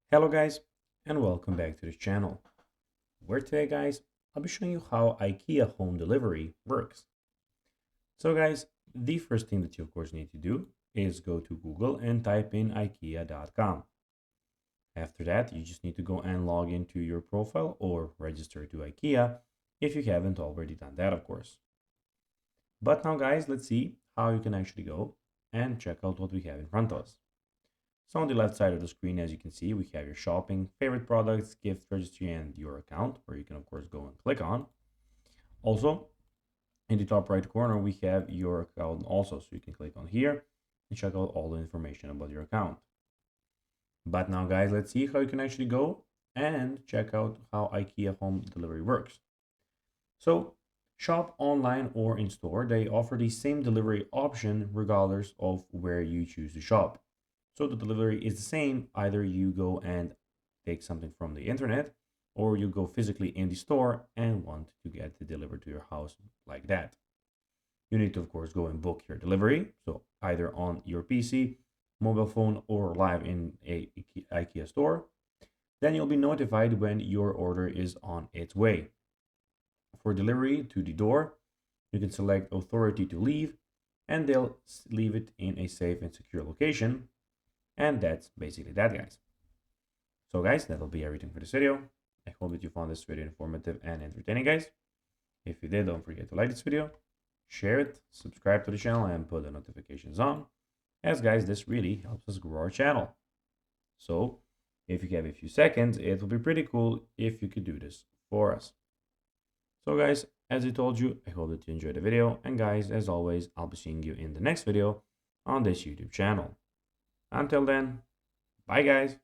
Hello guys, and welcome back to this channel, where today guys, I'll be showing you how IKEA Home Delivery works. So guys, the first thing that you of course need to do is go to Google and type in ikea.com. After that, you just need to go and log into your profile or register to IKEA if you haven't already done that of course. But now guys, let's see how you can actually go and check out what we have in front of us. So on the left side of the screen, as you can see, we have your shopping, favorite products, gift registry, and your account, where you can of course go and click on. Also, in the top right corner, we have your account also, so you can click on here and check out all the information about your account. But now guys, let's see how you can actually go and check out how IKEA Home Delivery works. So shop online or in store, they offer the same delivery option regardless of where you choose to shop. So the delivery is the same, either you go and take something from the internet or you go physically in the store and want to get it delivered to your house like that. You need to of course go and book your delivery, so either on your PC, mobile phone, or live in a IKEA store. Then you'll be notified when your order is on its way. For delivery to the door, you can select authority to leave and they'll leave it in a safe and secure location. And that's basically that, guys. So guys, that'll be everything for this video. I hope that you found this video informative and entertaining, guys. If you did, don't forget to like this video, share it, subscribe to the channel, and put the notifications on, as guys, this really helps us grow our channel. So if you have a few seconds, it will be pretty cool if you could do this for us. So guys, as I told you, I hope that you enjoyed the video, and guys, as always, I'll be seeing you in the next video on this YouTube channel. Until then, bye guys.